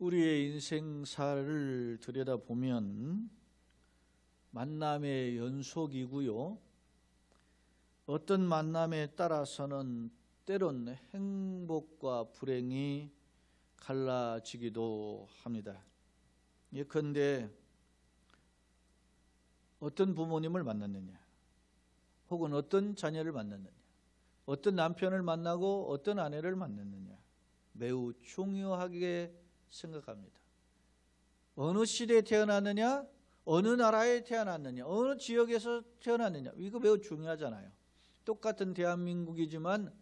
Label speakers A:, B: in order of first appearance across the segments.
A: 우리의 인생사를 들여다보면 만남의 연속이고요. 어떤 만남에 따라서는 때론 행복과 불행이 갈라지기도 합니다. 예컨대 어떤 부모님을 만났느냐, 혹은 어떤 자녀를 만났느냐, 어떤 남편을 만나고 어떤 아내를 만났느냐, 매우 중요하게 생각합니다. 어느 시대에 태어났느냐, 어느 나라에 태어났느냐, 어느 지역에서 태어났느냐, 이거 매우 중요하잖아요. 똑같은 대한민국이지만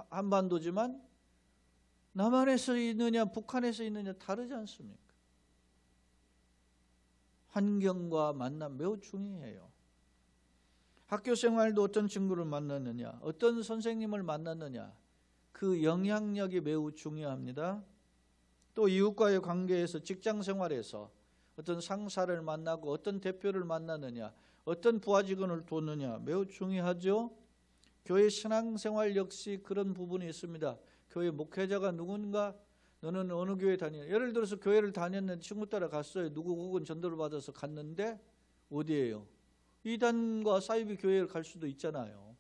A: 한반도지만 남한에서 있느냐 북한에서 있느냐 다르지 않습니까? 환경과 만남 매우 중요해요. 학교 생활도 어떤 친구를 만났느냐, 어떤 선생님을 만났느냐, 그 영향력이 매우 중요합니다. 또 이웃과의 관계에서, 직장 생활에서 어떤 상사를 만나고 어떤 대표를 만나느냐, 어떤 부하 직원을 돕느냐 매우 중요하죠. 교회 신앙생활 역시 그런 부분이 있습니다. 교회 목회자가 누군가, 너는 어느 교회 다니냐, 예를 들어서 교회를 다녔는데 친구 따라 갔어요. 누구 혹은 전도를 받아서 갔는데 어디예요? 이단과 사이비 교회를 갈 수도 있잖아요.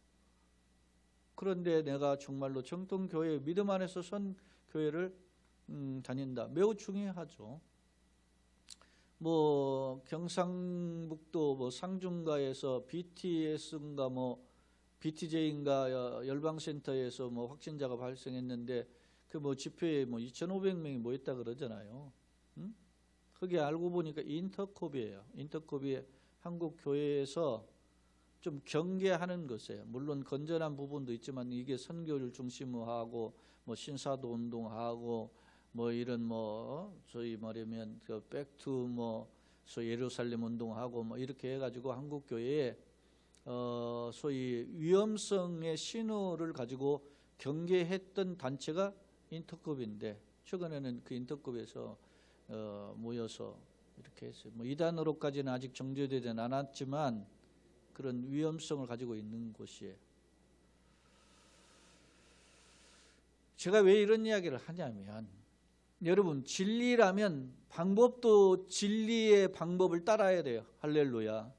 A: 그런데 내가 정말로 정통교회 믿음 안에서 선 교회를 다닌다, 매우 중요하죠. 경상북도 상중가에서 BTS인가 BTJ인가 열방센터에서 확진자가 발생했는데 그 집회에 2,500명이 모였다 그러잖아요. 그게 알고 보니까 인터콥이에요. 인터콥이 한국 교회에서 좀 경계하는 것이에요. 물론 건전한 부분도 있지만 이게 선교를 중심으로 하고 신사도 운동하고 이런 소위 말하면 백투 예루살렘 운동하고 이렇게 해가지고 한국 교회에 소위 위험성의 신호를 가지고 경계했던 단체가 인터컵인데, 최근에는 그 인터컵에서 모여서 이렇게 했어요. 이단으로까지는 아직 정제되진 않았지만 그런 위험성을 가지고 있는 곳이에요. 제가 왜 이런 이야기를 하냐면, 여러분, 진리라면 방법도 진리의 방법을 따라야 돼요. 할렐루야.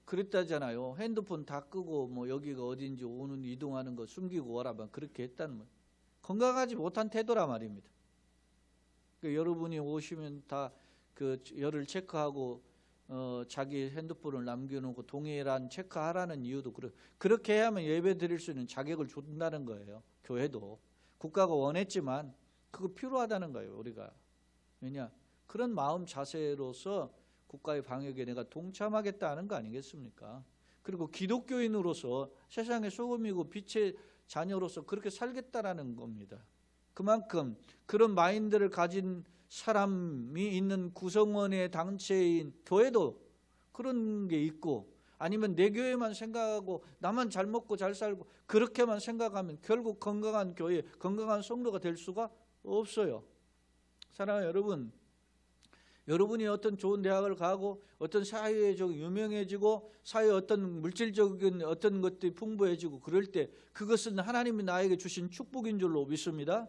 A: 그랬다잖아요. 핸드폰 다 끄고 여기가 어딘지 오는 이동하는 거 숨기고 와라면 그렇게 했다는 거예요. 건강하지 못한 태도라 말입니다. 그러니까 여러분이 오시면 다 그 열을 체크하고 자기 핸드폰을 남겨놓고 동일한 체크하라는 이유도 그렇게 해야만 예배 드릴 수 있는 자격을 준다는 거예요. 교회도 국가가 원했지만 그거 필요하다는 거예요. 우리가 왜냐, 그런 마음 자세로서 국가의 방역에 내가 동참하겠다는 거 아니겠습니까? 그리고 기독교인으로서 세상의 소금이고 빛의 자녀로서 그렇게 살겠다라는 겁니다. 그만큼 그런 마인드를 가진 사람이 있는 구성원의 단체인 교회도 그런 게 있고, 아니면 내 교회만 생각하고 나만 잘 먹고 잘 살고 그렇게만 생각하면 결국 건강한 교회, 건강한 성도가 될 수가 없어요. 사랑하는 여러분, 여러분이 어떤 좋은 대학을 가고 어떤 사회에 좀 유명해지고 사회에 어떤 물질적인 어떤 것들이 풍부해지고 그럴 때 그것은 하나님이 나에게 주신 축복인 줄로 믿습니다.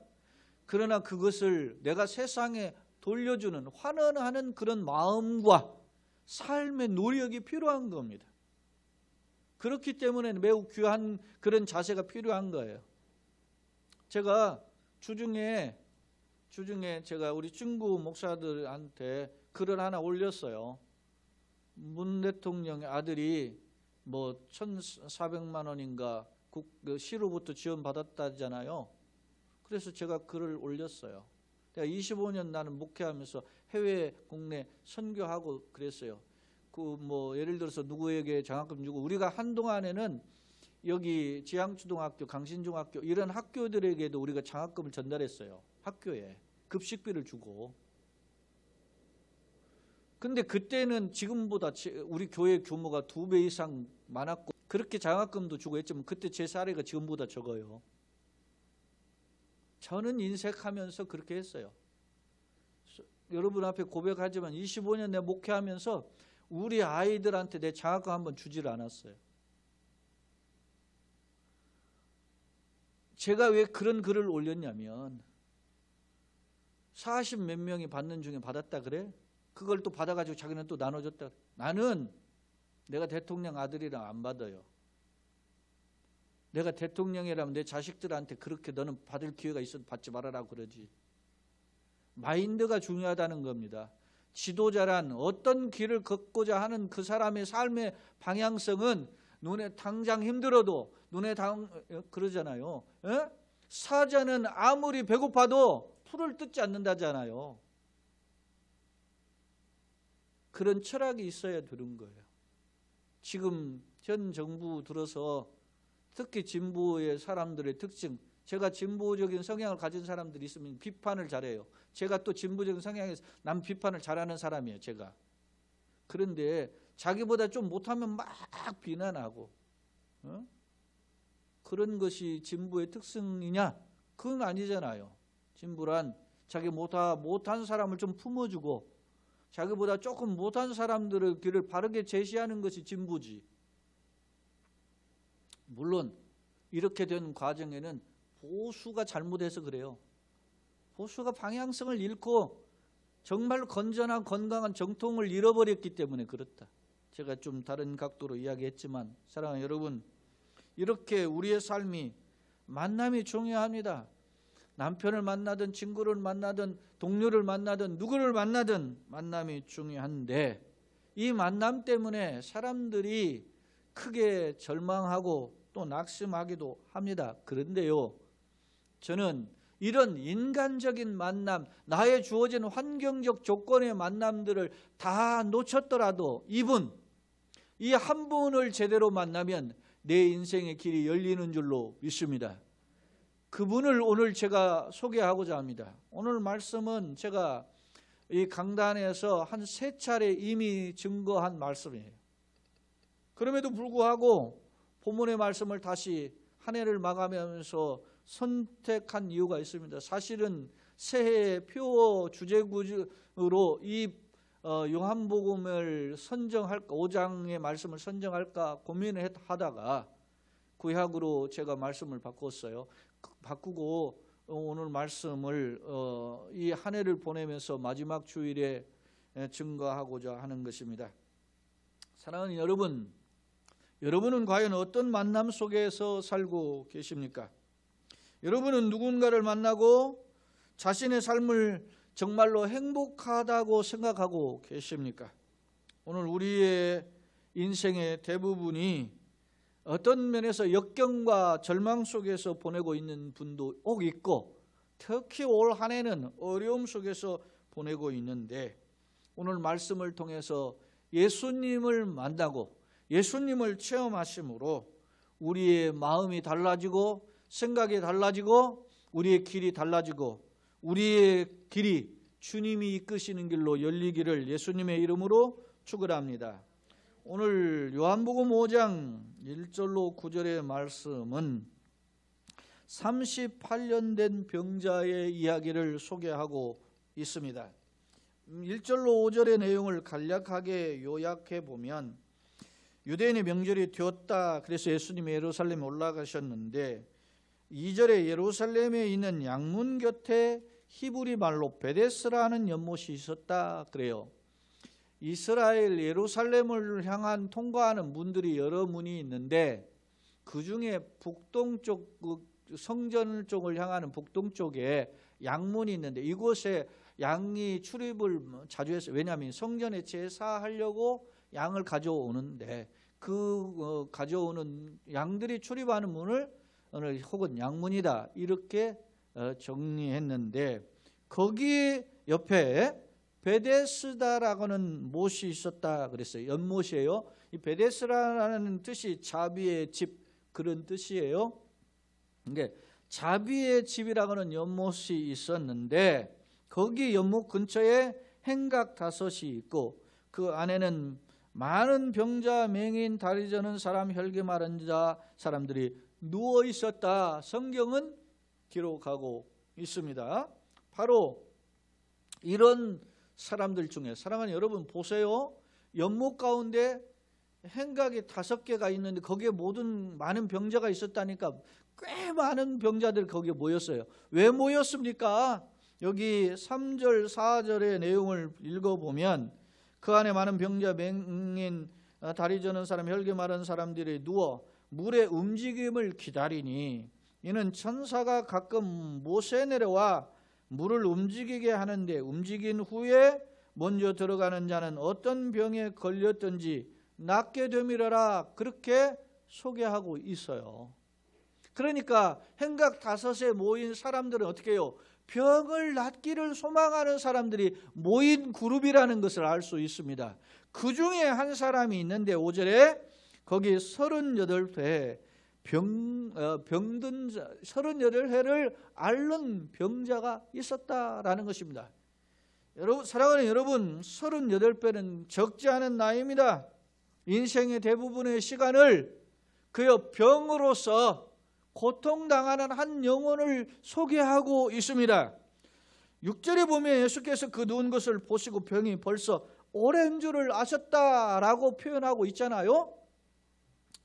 A: 그러나 그것을 내가 세상에 돌려주는, 환원하는 그런 마음과 삶의 노력이 필요한 겁니다. 그렇기 때문에 매우 귀한 그런 자세가 필요한 거예요. 제가 주중에 제가 우리 친구 목사들한테 글을 하나 올렸어요. 문 대통령의 아들이 1,400만 원인가 시로부터 지원받았다잖아요. 그래서 제가 글을 올렸어요. 내가 25년 나는 목회하면서 해외 국내 선교하고 그랬어요. 예를 들어서 누구에게 장학금 주고, 우리가 한동안에는 여기 지향초등학교, 강신중학교 이런 학교들에게도 우리가 장학금을 전달했어요. 학교에 급식비를 주고. 근데 그때는 지금보다 우리 교회 규모가 2배 이상 많았고 그렇게 장학금도 주고 했지만 그때 제 사례가 지금보다 적어요. 저는 인색하면서 그렇게 했어요. 여러분 앞에 고백하지만 25년 내가 목회하면서 우리 아이들한테 내 장학금 한번 주지를 않았어요. 제가 왜 그런 글을 올렸냐면 40 몇 명이 받는 중에 받았다 그래? 그걸 또 받아가지고 자기는 또 나눠줬다. 나는 내가 대통령 아들이랑 안 받아요. 내가 대통령이라면 내 자식들한테 그렇게 너는 받을 기회가 있어도 받지 말아라고 그러지. 마인드가 중요하다는 겁니다. 지도자란 어떤 길을 걷고자 하는 그 사람의 삶의 방향성은 눈에 당장 힘들어도 그러잖아요. 에? 사자는 아무리 배고파도 풀을 뜯지 않는다잖아요. 그런 철학이 있어야 되는 거예요. 지금 현 정부 들어서 특히 진보의 사람들의 특징, 제가 진보적인 성향을 가진 사람들이 있으면 비판을 잘해요. 제가 또 진보적인 성향에서 남 비판을 잘하는 사람이에요, 제가. 그런데 자기보다 좀 못하면 막 비난하고, 그런 것이 진보의 특성이냐? 그건 아니잖아요. 진보란 자기보다 못한 사람을 좀 품어주고 자기보다 조금 못한 사람들의 길을 바르게 제시하는 것이 진보지. 물론 이렇게 된 과정에는 보수가 잘못해서 그래요. 보수가 방향성을 잃고 정말 건전한 건강한 정통을 잃어버렸기 때문에 그렇다. 제가 좀 다른 각도로 이야기했지만 사랑하는 여러분, 이렇게 우리의 삶이 만남이 중요합니다. 남편을 만나든 친구를 만나든 동료를 만나든 누구를 만나든 만남이 중요한데 이 만남 때문에 사람들이 크게 절망하고 또 낙심하기도 합니다. 그런데요, 저는 이런 인간적인 만남, 나의 주어진 환경적 조건의 만남들을 다 놓쳤더라도 이 한 분을 제대로 만나면 내 인생의 길이 열리는 줄로 믿습니다. 그분을 오늘 제가 소개하고자 합니다. 오늘 말씀은 제가 이 강단에서 한 3차례 이미 증거한 말씀이에요. 그럼에도 불구하고 본문의 말씀을 다시 한 해를 마감하면서 선택한 이유가 있습니다. 사실은 새해의 표 주제구로 이 요한복음을 선정할까, 5장의 말씀을 선정할까 고민을 하다가 구약으로 제가 말씀을 바꾸고 오늘 말씀을 이 한 해를 보내면서 마지막 주일에 증거하고자 하는 것입니다. 사랑하는 여러분, 여러분은 과연 어떤 만남 속에서 살고 계십니까? 여러분은 누군가를 만나고 자신의 삶을 정말로 행복하다고 생각하고 계십니까? 오늘 우리의 인생의 대부분이 어떤 면에서 역경과 절망 속에서 보내고 있는 분도 꼭 있고 특히 올 한 해는 어려움 속에서 보내고 있는데 오늘 말씀을 통해서 예수님을 만나고 예수님을 체험하심으로 우리의 마음이 달라지고 생각이 달라지고 우리의 길이 달라지고 우리의 길이 주님이 이끄시는 길로 열리기를 예수님의 이름으로 축원합니다. 오늘 요한복음 5장 1절로 9절의 말씀은 38년 된 병자의 이야기를 소개하고 있습니다. 1절로 5절의 내용을 간략하게 요약해 보면 유대인의 명절이 되었다. 그래서 예수님이 예루살렘에 올라가셨는데 2절에 예루살렘에 있는 양문 곁에 히브리 말로 베데스라는 연못이 있었다 그래요. 이스라엘 예루살렘을 향한 통과하는 문들이 여러 문이 있는데 그 중에 북동쪽 성전 쪽을 향하는 북동쪽에 양문이 있는데 이곳에 양이 출입을 자주 했어요. 왜냐하면 성전에 제사하려고 양을 가져오는데 그 가져오는 양들이 출입하는 문을 혹은 양문이다 이렇게 정리했는데 거기 옆에 베데스다라고는 못이 있었다 그랬어요. 연못이에요. 이 베데스라는 뜻이 자비의 집 그런 뜻이에요. 그러니까 자비의 집이라고는 연못이 있었는데 거기 연못 근처에 행각 5이 있고 그 안에는 많은 병자, 맹인, 다리 저는 사람, 혈기 마른 자 사람들이 누워 있었다. 성경은 기록하고 있습니다. 바로 이런 사람들 중에 사랑하는 여러분 보세요. 연못 가운데 행각이 5개가 있는데 거기에 모든 많은 병자가 있었다니까 꽤 많은 병자들이 거기에 모였어요. 왜 모였습니까? 여기 3절 4절의 내용을 읽어보면 그 안에 많은 병자, 맹인, 다리 저는 사람, 혈기 마른 사람들이 누워 물의 움직임을 기다리니 이는 천사가 가끔 못에 내려와 물을 움직이게 하는데 움직인 후에 먼저 들어가는 자는 어떤 병에 걸렸든지 낫게 되미러라, 그렇게 소개하고 있어요. 그러니까 행각 5에 모인 사람들은 어떻게 해요? 병을 낫기를 소망하는 사람들이 모인 그룹이라는 것을 알 수 있습니다. 그 중에 한 사람이 있는데 5절에 거기 38회 병든 자, 38회를 앓는 병자가 있었다라는 것입니다. 여러분, 사랑하는 여러분, 38배는 적지 않은 나이입니다. 인생의 대부분의 시간을 그의 병으로서 고통당하는 한 영혼을 소개하고 있습니다. 6절에 보면 예수께서 그 누운 것을 보시고 병이 벌써 오랜 줄을 아셨다라고 표현하고 있잖아요.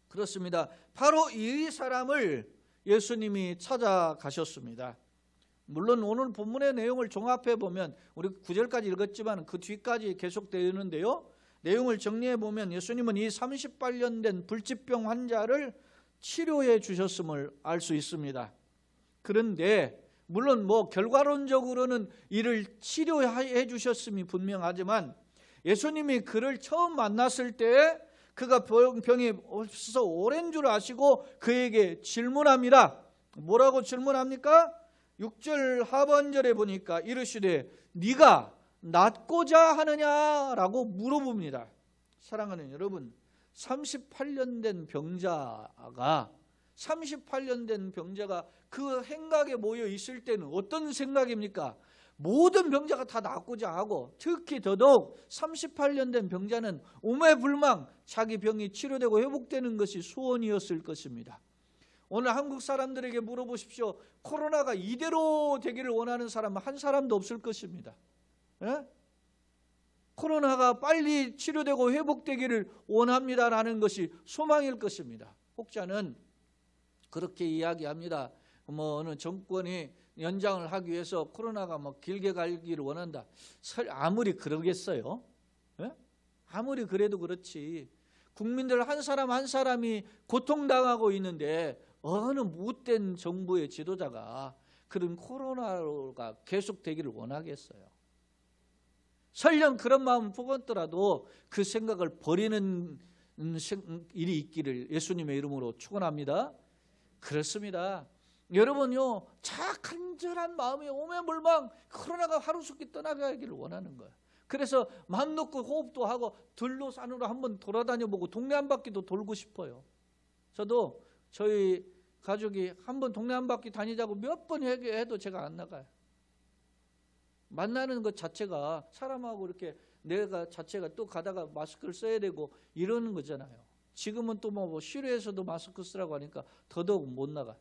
A: 그렇습니다. 바로 이 사람을 예수님이 찾아가셨습니다. 물론 오늘 본문의 내용을 종합해 보면 우리 9절까지 읽었지만 그 뒤까지 계속되는데요. 내용을 정리해 보면 예수님은 이 38년 된 불치병 환자를 치료해 주셨음을 알 수 있습니다. 그런데 물론 결과론적으로는 이를 치료해 주셨음이 분명하지만 예수님이 그를 처음 만났을 때 그가 병이 벌써 오랜 줄 아시고 그에게 질문합니다. 뭐라고 질문합니까? 6절 하반절에 보니까 이르시되 네가 낫고자 하느냐라고 물어봅니다. 사랑하는 여러분, 38년 된 병자가 그 행각에 모여 있을 때는 어떤 생각입니까? 모든 병자가 다 낫고자 하고 특히 더더욱 38년 된 병자는 오매불망 자기 병이 치료되고 회복되는 것이 소원이었을 것입니다. 오늘 한국 사람들에게 물어보십시오. 코로나가 이대로 되기를 원하는 사람은 한 사람도 없을 것입니다. 예? 코로나가 빨리 치료되고 회복되기를 원합니다라는 것이 소망일 것입니다. 혹자는 그렇게 이야기합니다. 어느 정권이 연장을 하기 위해서 코로나가 길게 가기를 원한다. 아무리 그러겠어요? 예? 아무리 그래도 그렇지. 국민들 한 사람 한 사람이 고통당하고 있는데 어느 못된 정부의 지도자가 그런 코로나가 계속되기를 원하겠어요? 설령 그런 마음 품었더라도 그 생각을 버리는 일이 있기를 예수님의 이름으로 축원합니다. 그렇습니다. 여러분요, 간절한 마음에 오매불망 코로나가 하루속히 떠나가기를 원하는 거예요. 그래서 마음 놓고 호흡도 하고 들로 산으로 한번 돌아다녀보고 동네 한 바퀴도 돌고 싶어요. 저도 저희 가족이 한번 동네 한 바퀴 다니자고 몇 번 해도 제가 안 나가요. 만나는 것 자체가 사람하고 이렇게 내가 자체가 또 가다가 마스크를 써야 되고 이러는 거잖아요. 지금은 또 실외에서도 마스크 쓰라고 하니까 더더욱 못 나가.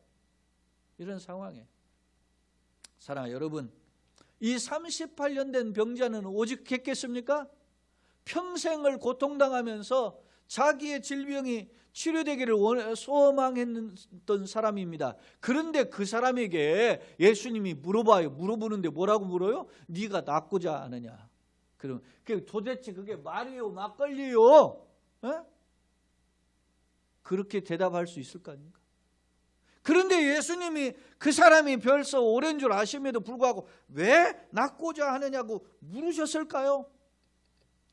A: 이런 상황에 사랑하는 여러분, 이 38년 된 병자는 오직 했겠습니까? 평생을 고통당하면서 자기의 질병이 치료되기를 소망했던 사람입니다. 그런데 그 사람에게 예수님이 물어보는데 뭐라고 물어요? 네가 낫고자 하느냐? 그럼 도대체 그게 말이요 막걸리요? 그렇게 대답할 수 있을 거 아닙니까? 그런데 예수님이 그 사람이 벌써 오랜 줄 아심에도 불구하고 왜 낫고자 하느냐고 물으셨을까요?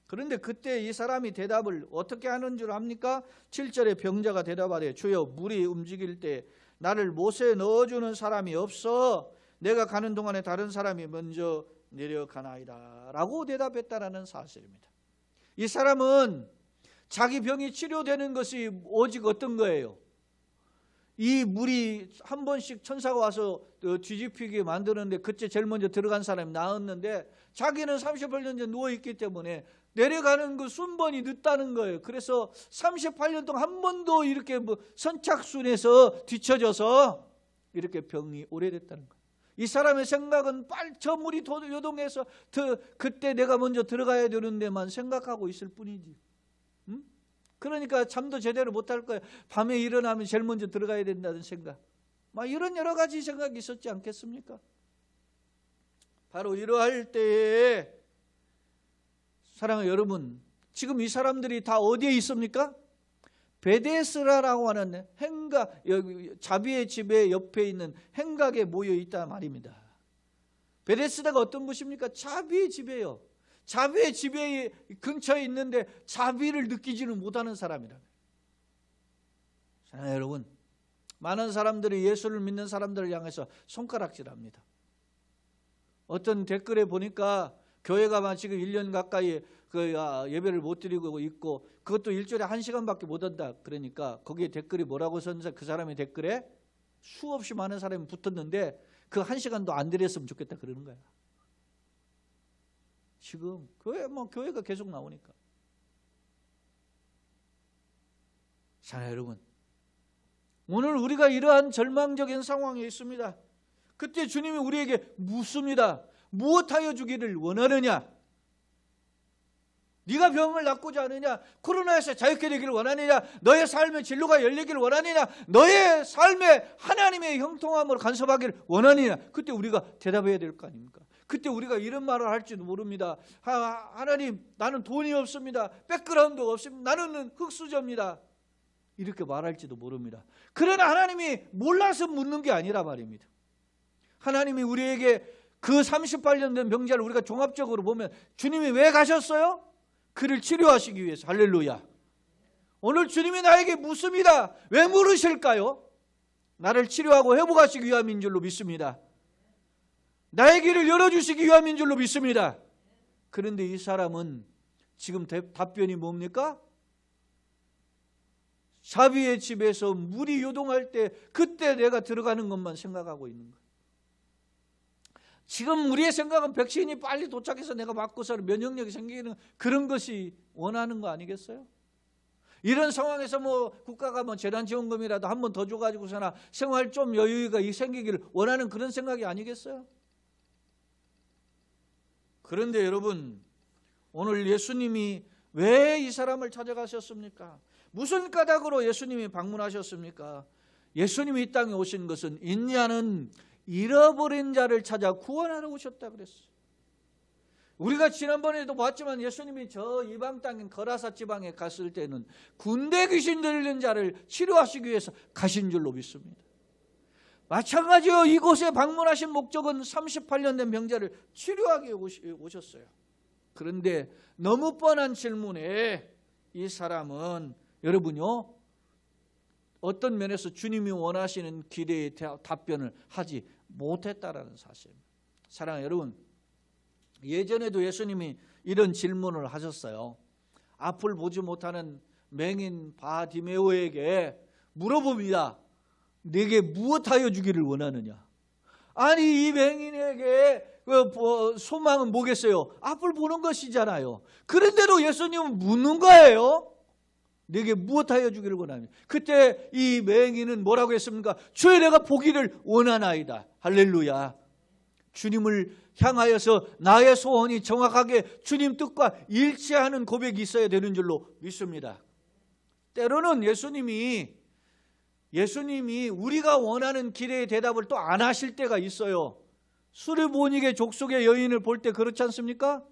A: 그런데 그때 이 사람이 대답을 어떻게 하는 줄 압니까? 7절에 병자가 대답하되 주여 물이 움직일 때 나를 못에 넣어주는 사람이 없어 내가 가는 동안에 다른 사람이 먼저 내려가나이다 라고 대답했다라는 사실입니다. 이 사람은 자기 병이 치료되는 것이 오직 어떤 거예요? 이 물이 한 번씩 천사가 와서 뒤집히게 만드는데 그때 제일 먼저 들어간 사람이 나았는데 자기는 38년 전 누워있기 때문에 내려가는 그 순번이 늦다는 거예요. 그래서 38년 동안 한 번도 이렇게 선착순에서 뒤처져서 이렇게 병이 오래됐다는 거예요. 이 사람의 생각은 빨리 저 물이 그러니까 잠도 제대로 못할 거야. 밤에 일어나면 제일 먼저 들어가야 된다는 생각. 막 이런 여러 가지 생각이 있었지 않겠습니까? 바로 이러할 때에 사랑하는 여러분, 지금 이 사람들이 다 어디에 있습니까? 베데스라라고 하는 행각, 자비의 집의 옆에 있는 행각에 모여 있다 말입니다. 베데스다가 어떤 곳입니까? 자비의 집이에요. 자비의 집에 근처에 있는데 자비를 느끼지는 못하는 사람이라. 자, 여러분, 많은 사람들이 예수를 믿는 사람들을 향해서 손가락질합니다. 어떤 댓글에 보니까 교회가 지금 1년 가까이 예배를 못 드리고 있고 그것도 일주일에 1시간밖에 못 한다. 그러니까 거기에 댓글이 뭐라고 썼는지 그 사람의 댓글에 수없이 많은 사람이 붙었는데 그 1시간도 안 드렸으면 좋겠다 그러는 거야. 지금 교회가 계속 나오니까. 자, 여러분, 오늘 우리가 이러한 절망적인 상황에 있습니다. 그때 주님이 우리에게 묻습니다. 무엇하여 주기를 원하느냐? 네가 병을 낫고자 하느냐? 코로나에서 자유케 되기를 원하느냐? 너의 삶의 진로가 열리기를 원하느냐? 너의 삶에 하나님의 형통함으로 간섭하기를 원하느냐? 그때 우리가 대답해야 될 거 아닙니까? 그때 우리가 이런 말을 할지도 모릅니다. 하나님, 나는 돈이 없습니다. 백그라운드가 없습니다. 나는 흙수저입니다. 이렇게 말할지도 모릅니다. 그러나 하나님이 몰라서 묻는 게 아니라 말입니다. 하나님이 우리에게 그 38년 된 병자를 우리가 종합적으로 보면 주님이 왜 가셨어요? 그를 치료하시기 위해서. 할렐루야. 오늘 주님이 나에게 묻습니다. 왜 물으실까요? 나를 치료하고 회복하시기 위함인 줄로 믿습니다. 나의 길을 열어주시기 위함인 줄로 믿습니다. 그런데 이 사람은 지금 답변이 뭡니까? 자비의 집에서 물이 요동할 때 그때 내가 들어가는 것만 생각하고 있는 거예요. 지금 우리의 생각은 백신이 빨리 도착해서 내가 맞고서 면역력이 생기는 그런 것이 원하는 거 아니겠어요? 이런 상황에서 국가가 재난지원금이라도 한 번 더 줘가지고서나 생활 좀 여유가 생기기를 원하는 그런 생각이 아니겠어요? 그런데 여러분, 오늘 예수님이 왜 이 사람을 찾아가셨습니까? 무슨 까닭으로 예수님이 방문하셨습니까? 예수님이 이 땅에 오신 것은 있지 않은 잃어버린 자를 찾아 구원하러 오셨다 그랬어요. 우리가 지난번에도 봤지만 예수님이 저 이방 땅인 거라사 지방에 갔을 때는 군대 귀신 들린 자를 치료하시기 위해서 가신 줄로 믿습니다. 마찬가지로 이곳에 방문하신 목적은 38년 된 병자를 치료하기 오셨어요. 그런데 너무 뻔한 질문에 이 사람은 여러분요, 어떤 면에서 주님이 원하시는 기대의 답변을 하지 못했다라는 사실입니다. 사랑하는 여러분, 예전에도 예수님이 이런 질문을 하셨어요. 앞을 보지 못하는 맹인 바디메오에게 물어봅니다. 내게 무엇하여 주기를 원하느냐? 아니, 이 맹인에게 소망은 뭐겠어요? 앞을 보는 것이잖아요. 그런데도 예수님은 묻는 거예요. 내게 무엇하여 주기를 원하느냐? 그때 이 맹인은 뭐라고 했습니까? 주여, 내가 보기를 원하나이다. 할렐루야. 주님을 향하여서 나의 소원이 정확하게 주님 뜻과 일치하는 고백이 있어야 되는 줄로 믿습니다. 때로는 예수님이 우리가 원하는 기대의 대답을 또 안 하실 때가 있어요. 수르보닉의 족속의 여인을 볼 때 그렇지 않습니까?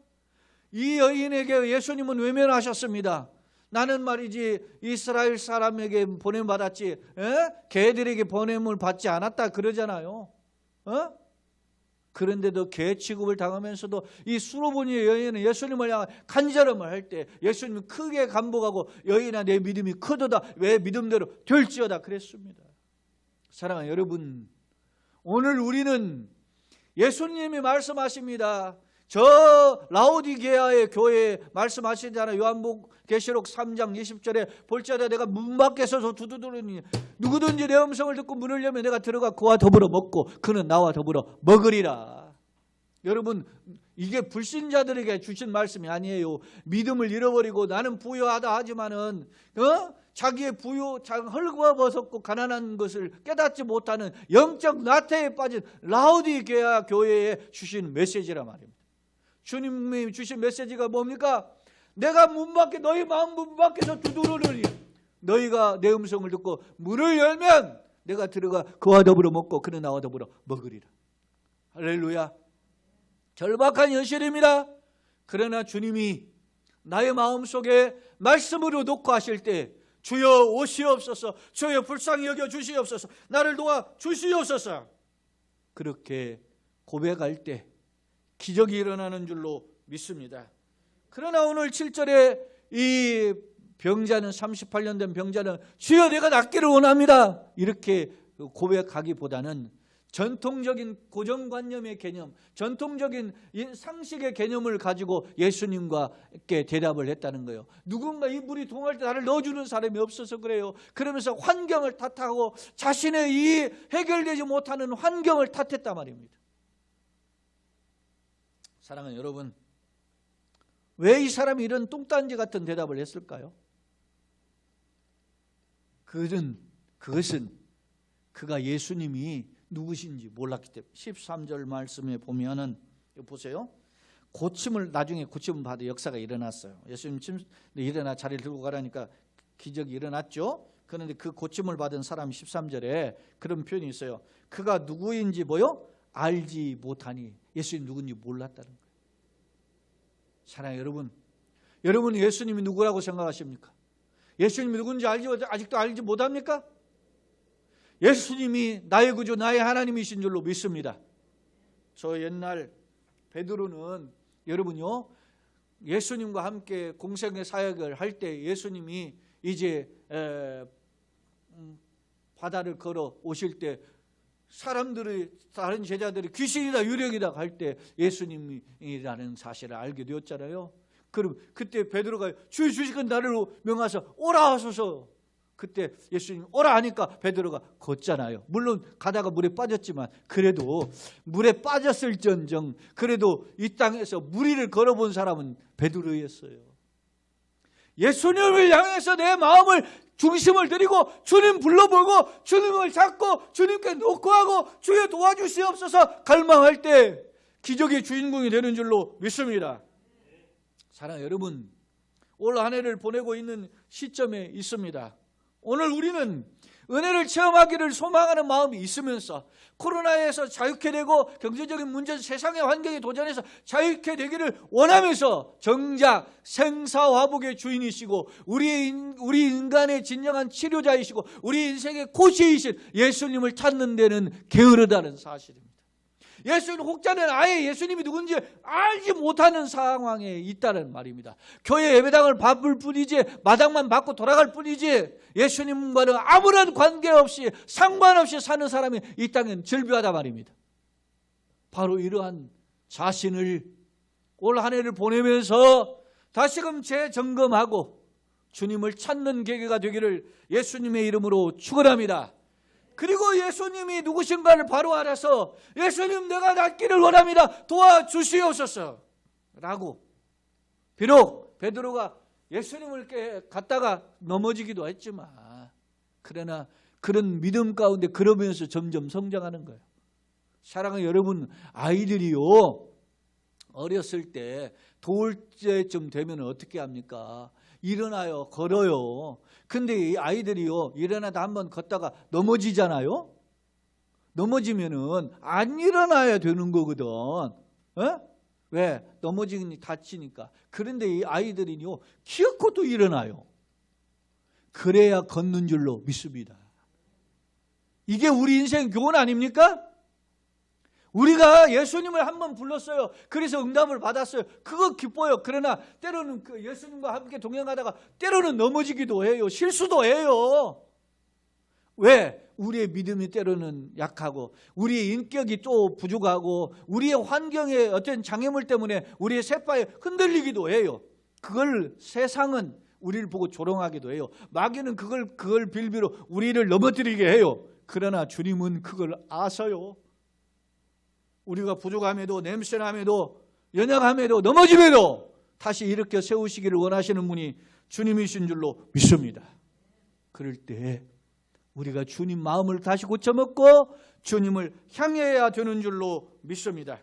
A: 이 여인에게 예수님은 외면하셨습니다. 나는 말이지 이스라엘 사람에게 보냄받았지 개들에게 보냄을 받지 않았다 그러잖아요. 그런데도 개 취급을 당하면서도 이 수르보닉의 여인은 예수님을 향해 간절함을 할 때 예수님은 크게 간복하고 여인아, 내 믿음이 크도다, 왜 믿음대로 될지어다 그랬습니다. 사랑하는 여러분, 오늘 우리는 예수님이 말씀하십니다. 저 라오디게아의 교회에 말씀하시잖아요. 요한계시록 3장 20절에 볼지어다 내가 문 밖에 서서 두드리니 누구든지 내 음성을 듣고 문을 열면 내가 들어가 그와 더불어 먹고 그는 나와 더불어 먹으리라. 여러분, 이게 불신자들에게 주신 말씀이 아니에요. 믿음을 잃어버리고 나는 부유하다 하지만은 자기의 헐거벗었고 가난한 것을 깨닫지 못하는 영적 나태에 빠진 라오디게아 교회에 주신 메시지란 말입니다. 주님이 주신 메시지가 뭡니까? 내가 문 밖에 너희 마음 문 밖에서 두드러으니 너희가 내 음성을 듣고 문을 열면 내가 들어가 그와 더불어 먹고 그는 나와 더불어 먹으리라. 할렐루야. 절박한 현실입니다. 그러나 주님이 나의 마음속에 말씀으로 놓고 하실 때 주여 오시옵소서, 주여 불쌍히 여겨 주시옵소서, 나를 도와 주시옵소서, 그렇게 고백할 때 기적이 일어나는 줄로 믿습니다. 그러나 오늘 7절에 이 병자는 38년 된 병자는 주여 내가 낫기를 원합니다 이렇게 고백하기보다는 전통적인 고정관념의 개념, 전통적인 상식의 개념을 가지고 예수님과께 대답을 했다는 거예요. 누군가 이 물이 동할 때 나를 넣어주는 사람이 없어서 그래요. 그러면서 환경을 탓하고 자신의 이 해결되지 못하는 환경을 탓했단 말입니다. 사랑하는 여러분, 왜 이 사람이 이런 뚱딴지 같은 대답을 했을까요? 그것은 그가 예수님이 누구신지 몰랐기 때문에 13절 말씀에 보면은 보세요. 나중에 고침을 받은 역사가 일어났어요. 예수님 일어나 자리를 들고 가라니까 기적이 일어났죠. 그런데 그 고침을 받은 사람 13절에 그런 표현이 있어요. 그가 누구인지 알지 못하니 예수님 누군지 몰랐다는 거예요. 사랑하는 여러분, 여러분은 예수님이 누구라고 생각하십니까? 예수님이 누군지 아직도 알지 못합니까? 예수님이 나의 구주, 나의 하나님이신 줄로 믿습니다. 저 옛날 베드로는 여러분요, 예수님과 함께 공생의 사역을 할 때 예수님이 이제 바다를 걸어 오실 때 다른 제자들이 귀신이다 유령이다 할 때 예수님이라는 사실을 알게 되었잖아요. 그럼 그때 베드로가 주시건 나를 명하사 오라 하소서. 그때 예수님 오라 하니까 베드로가 걷잖아요. 물론 가다가 물에 빠졌지만 그래도 물에 빠졌을지언정 그래도 이 땅에서 무리를 걸어본 사람은 베드로였어요. 예수님을 향해서 내 마음을 중심을 드리고 주님 불러보고 주님을 잡고 주님께 놓고 하고 주여 도와주시옵소서 갈망할 때 기적의 주인공이 되는 줄로 믿습니다. 사랑하는 여러분, 올 한 해를 보내고 있는 시점에 있습니다. 오늘 우리는 은혜를 체험하기를 소망하는 마음이 있으면서 코로나에서 자유케 되고 경제적인 문제, 세상의 환경에 도전해서 자유케 되기를 원하면서 정작 생사화복의 주인이시고 우리 인간의 진정한 치료자이시고 우리 인생의 코치이신 예수님을 찾는 데는 게으르다는 사실입니다. 예수님 혹자는 아예 예수님이 누군지 알지 못하는 상황에 있다는 말입니다. 교회 예배당을 밟을 뿐이지 마당만 밟고 돌아갈 뿐이지 예수님과는 아무런 관계없이 상관없이 사는 사람이 이 땅엔 절비하다 말입니다. 바로 이러한 자신을 올 한 해를 보내면서 다시금 재점검하고 주님을 찾는 계기가 되기를 예수님의 이름으로 축원합니다. 그리고 예수님이 누구신가를 바로 알아서 예수님 내가 낫기를 원합니다. 도와주시옵소서 라고. 비록 베드로가 예수님을 갖다가 넘어지기도 했지만 그러나 그런 믿음 가운데 그러면서 점점 성장하는 거예요. 사랑하는 여러분, 아이들이요 어렸을 때 도울 때쯤 되면 어떻게 합니까? 일어나요, 걸어요. 근데 이 아이들이요 일어나다 한번 걷다가 넘어지잖아요. 넘어지면은 안 일어나야 되는 거거든. 왜? 넘어지니 다치니까. 그런데 이 아이들이요 키놓고 또 일어나요. 그래야 걷는 줄로 믿습니다. 이게 우리 인생 교훈 아닙니까? 우리가 예수님을 한번 불렀어요. 그래서 응답을 받았어요. 그거 기뻐요. 그러나 때로는 그 예수님과 함께 동행하다가 때로는 넘어지기도 해요. 실수도 해요. 왜? 우리의 믿음이 때로는 약하고 우리의 인격이 또 부족하고 우리의 환경의 어떤 장애물 때문에 우리의 세파에 흔들리기도 해요. 그걸 세상은 우리를 보고 조롱하기도 해요. 마귀는 그걸 빌비로 우리를 넘어뜨리게 해요. 그러나 주님은 그걸 아셔요. 우리가 부족함에도 냄새남에도 연약함에도 넘어짐에도 다시 일으켜 세우시기를 원하시는 분이 주님이신 줄로 믿습니다. 그럴 때 우리가 주님 마음을 다시 고쳐먹고 주님을 향해야 되는 줄로 믿습니다.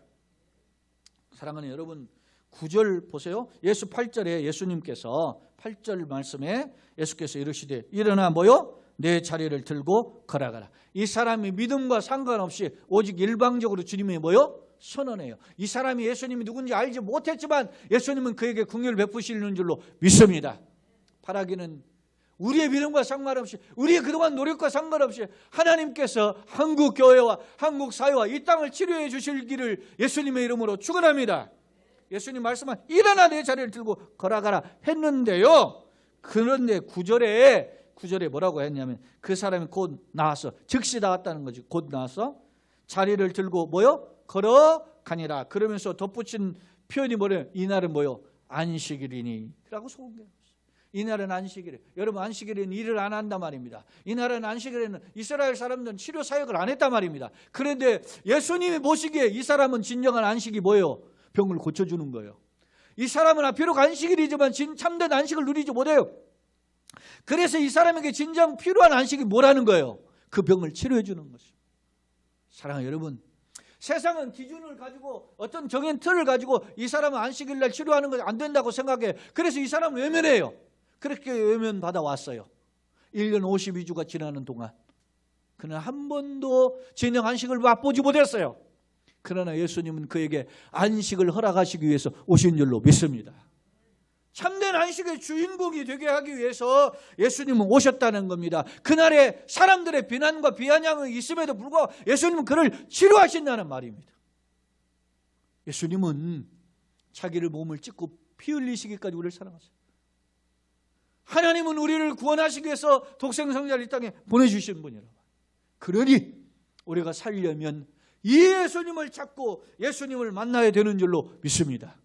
A: 사랑하는 여러분, 9절 보세요. 예수 8절에 예수님께서 8절 말씀에 예수께서 이르시되 일어나 뭐요? 내 자리를 들고 걸어가라. 이 사람이 믿음과 상관없이 오직 일방적으로 주님이 뭐요? 선언해요. 이 사람이 예수님이 누군지 알지 못했지만 예수님은 그에게 긍휼을 베푸시는 줄로 믿습니다. 바라기는 우리의 믿음과 상관없이, 우리의 그동안 노력과 상관없이 하나님께서 한국 교회와 한국 사회와 이 땅을 치료해 주실 길을 예수님의 이름으로 축원합니다. 예수님 말씀한 일어나 내 자리를 들고 걸어가라 했는데요. 그런데 9절에 뭐라고 했냐면 그 사람이 곧 나와서, 즉시 나왔다는 거지. 곧 나와서 자리를 들고 뭐요? 걸어가니라. 그러면서 덧붙인 표현이 뭐래요? 이날은 뭐요? 안식일이니 라고 소개해요. 이날은 안식일이에요. 여러분, 안식일에는 일을 안 한단 말입니다. 이날은 안식일에는 이스라엘 사람들은 치료 사역을 안 했단 말입니다. 그런데 예수님이 보시기에 이 사람은 진정한 안식이 뭐예요? 병을 고쳐주는 거예요. 이 사람은 비록 안식일이지만 참된 안식을 누리지 못해요. 그래서 이 사람에게 진정 필요한 안식이 뭐라는 거예요? 그 병을 치료해 주는 것입니다. 사랑하는 여러분, 세상은 기준을 가지고 어떤 정해진 틀을 가지고 이 사람은 안식일 날 치료하는 거 안 된다고 생각해. 그래서 이 사람은 외면해요. 그렇게 외면받아 왔어요. 1년 52주가 지나는 동안 그는 한 번도 진정 안식을 맛보지 못했어요. 그러나 예수님은 그에게 안식을 허락하시기 위해서 오신 줄로 믿습니다. 참된 안식의 주인공이 되게 하기 위해서 예수님은 오셨다는 겁니다. 그날에 사람들의 비난과 비아냥이 있음에도 불구하고 예수님은 그를 치료하신다는 말입니다. 예수님은 자기를 몸을 찢고 피 흘리시기까지 우리를 사랑하세요. 하나님은 우리를 구원하시기 위해서 독생성자를 이 땅에 보내주신 분이라고. 그러니 우리가 살려면 이 예수님을 찾고 예수님을 만나야 되는 줄로 믿습니다.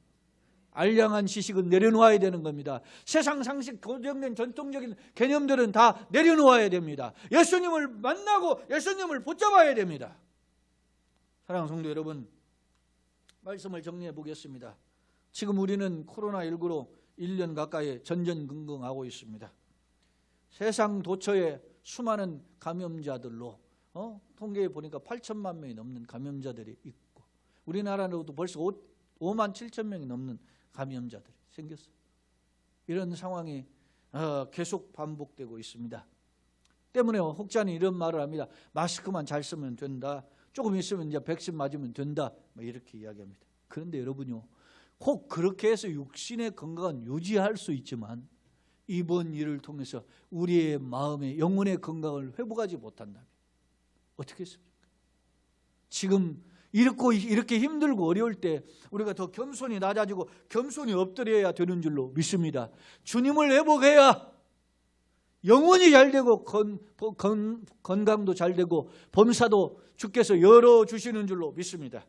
A: 알량한 지식은 내려놓아야 되는 겁니다. 세상 상식, 고정된 전통적인 개념들은 다 내려놓아야 됩니다. 예수님을 만나고 예수님을 붙잡아야 됩니다. 사랑하는 성도 여러분, 말씀을 정리해 보겠습니다. 지금 우리는 코로나19로 1년 가까이 전전긍긍하고 있습니다. 세상 도처에 수많은 감염자들로 통계에 보니까 8천만 명이 넘는 감염자들이 있고, 우리나라로도 벌써 5만 7천 명이 넘는 감염자들이 생겼어요. 이런 상황이 계속 반복되고 있습니다. 때문에 혹자는 이런 말을 합니다. 마스크만 잘 쓰면 된다. 조금 있으면 이제 백신 맞으면 된다. 이렇게 이야기합니다. 그런데 여러분요, 혹 그렇게 해서 육신의 건강은 유지할 수 있지만 이번 일을 통해서 우리의 마음의 영혼의 건강을 회복하지 못한다면 어떻게 했습니까? 지금 이렇게 힘들고 어려울 때 우리가 더 겸손히 낮아지고 겸손히 엎드려야 되는 줄로 믿습니다. 주님을 회복해야 영혼이 잘 되고 건강도 잘 되고 범사도 주께서 열어주시는 줄로 믿습니다.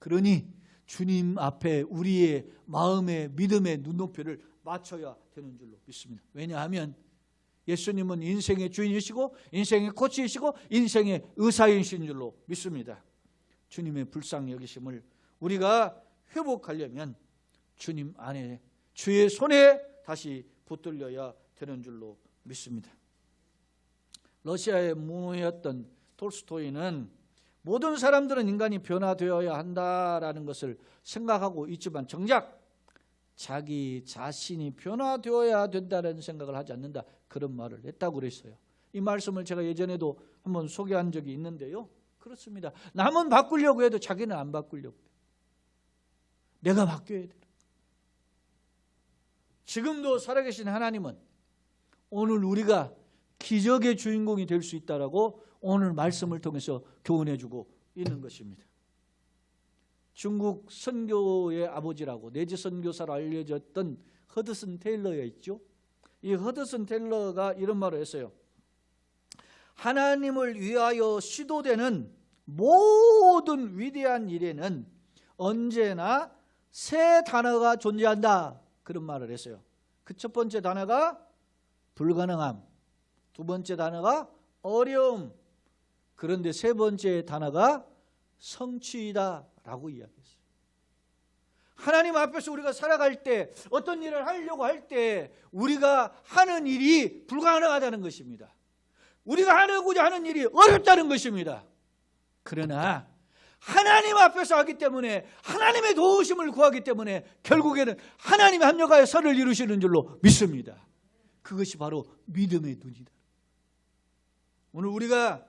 A: 그러니 주님 앞에 우리의 마음의 믿음의 눈높이를 맞춰야 되는 줄로 믿습니다. 왜냐하면 예수님은 인생의 주인이시고 인생의 코치이시고 인생의 의사이신 줄로 믿습니다. 주님의 불쌍히 여기심을 우리가 회복하려면 주님 안에 주의 손에 다시 붙들려야 되는 줄로 믿습니다. 러시아의 무노였던 톨스토이는 모든 사람들은 인간이 변화되어야 한다라는 것을 생각하고 있지만 정작 자기 자신이 변화되어야 된다는 생각을 하지 않는다, 그런 말을 했다고 그랬어요. 이 말씀을 제가 예전에도 한번 소개한 적이 있는데요. 그렇습니다. 남은 바꾸려고 해도 자기는 안 바꾸려고 해요. 내가 바뀌어야 돼요. 지금도 살아계신 하나님은 오늘 우리가 기적의 주인공이 될 수 있다라고 오늘 말씀을 통해서 교훈해주고 있는 것입니다. 중국 선교의 아버지라고 내지 선교사로 알려졌던 허드슨 테일러가 있죠. 이 허드슨 테일러가 이런 말을 했어요. 하나님을 위하여 시도되는 모든 위대한 일에는 언제나 세 단어가 존재한다, 그런 말을 했어요. 그 첫 번째 단어가 불가능함, 두 번째 단어가 어려움, 그런데 세 번째 단어가 성취이다라고 이야기했어요. 하나님 앞에서 우리가 살아갈 때, 어떤 일을 하려고 할 때 우리가 하는 일이 불가능하다는 것입니다. 우리가 하고자 하는 일이 어렵다는 것입니다. 그러나 하나님 앞에서 하기 때문에 하나님의 도우심을 구하기 때문에 결국에는 하나님이 합력하여 선을 이루시는 줄로 믿습니다. 그것이 바로 믿음의 눈이다. 오늘 우리가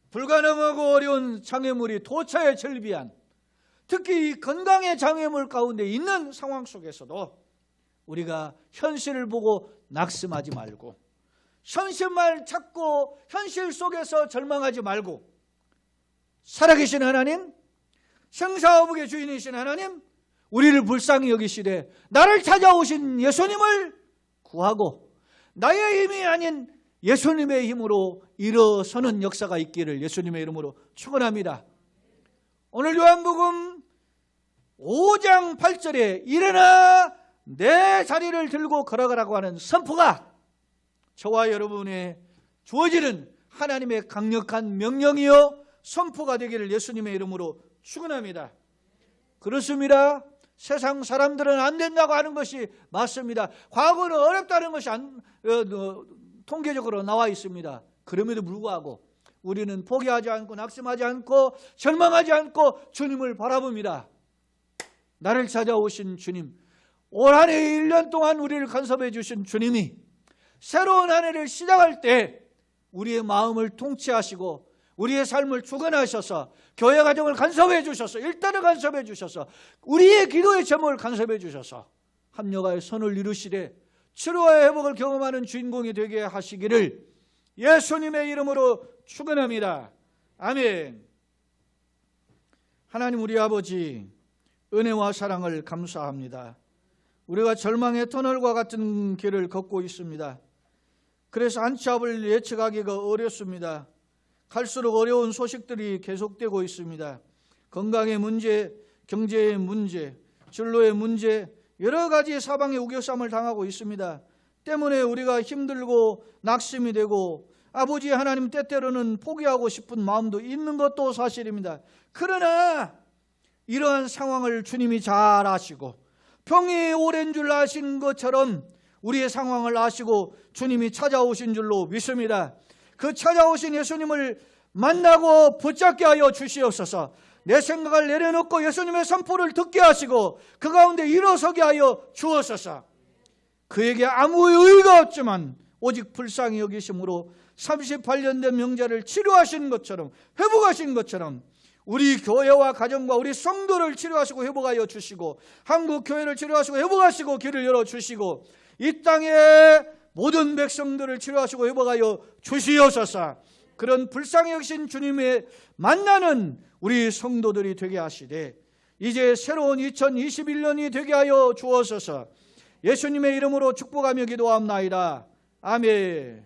A: 불가능하고 어려운 장애물이 도처에 절비한, 특히 이 건강의 장애물 가운데 있는 상황 속에서도 우리가 현실을 보고 낙심하지 말고, 현실만 찾고 현실 속에서 절망하지 말고, 살아계신 하나님, 생사화복의 주인이신 하나님, 우리를 불쌍히 여기시되 나를 찾아오신 예수님을 구하고 나의 힘이 아닌 예수님의 힘으로 일어서는 역사가 있기를 예수님의 이름으로 축원합니다. 오늘 요한복음 5장 8절에 일어나 내 자리를 들고 걸어가라고 하는 선포가 저와 여러분에 주어지는 하나님의 강력한 명령이요 선포가 되기를 예수님의 이름으로 축원합니다. 그렇습니다. 세상 사람들은 안 된다고 하는 것이 맞습니다. 과거는 어렵다는 것이 통계적으로 나와 있습니다. 그럼에도 불구하고 우리는 포기하지 않고 낙심하지 않고 절망하지 않고 주님을 바라봅니다. 나를 찾아오신 주님, 올 한 해 1년 동안 우리를 간섭해 주신 주님이 새로운 한 해를 시작할 때 우리의 마음을 통치하시고 우리의 삶을 주관하셔서 교회 가정을 간섭해 주셔서 일단은 간섭해 주셔서 우리의 기도의 제목을 간섭해 주셔서 합력하여 선을 이루시되 치료와 회복을 경험하는 주인공이 되게 하시기를 예수님의 이름으로 축원합니다. 아멘. 하나님 우리 아버지, 은혜와 사랑을 감사합니다. 우리가 절망의 터널과 같은 길을 걷고 있습니다. 그래서 한 치 앞을 예측하기가 어렵습니다. 갈수록 어려운 소식들이 계속되고 있습니다. 건강의 문제, 경제의 문제, 진로의 문제, 여러 가지 사방의 우겨쌈을 당하고 있습니다. 때문에 우리가 힘들고 낙심이 되고 아버지 하나님 때때로는 포기하고 싶은 마음도 있는 것도 사실입니다. 그러나 이러한 상황을 주님이 잘 아시고 병이 오랜 줄 아신 것처럼 우리의 상황을 아시고 주님이 찾아오신 줄로 믿습니다. 그 찾아오신 예수님을 만나고 붙잡게 하여 주시옵소서. 내 생각을 내려놓고 예수님의 선포를 듣게 하시고 그 가운데 일어서게 하여 주옵소서. 그에게 아무 의의가 없지만 오직 불쌍히 여기심으로 38년 된 명자를 치료하신 것처럼 회복하신 것처럼 우리 교회와 가정과 우리 성도를 치료하시고 회복하여 주시고 한국 교회를 치료하시고 회복하시고 길을 열어주시고 이 땅의 모든 백성들을 치료하시고 회복하여 주시옵소서. 그런 불쌍히 여기신 주님의 만나는 우리 성도들이 되게 하시되 이제 새로운 2021년이 되게 하여 주옵소서. 예수님의 이름으로 축복하며 기도합나이다. 아멘.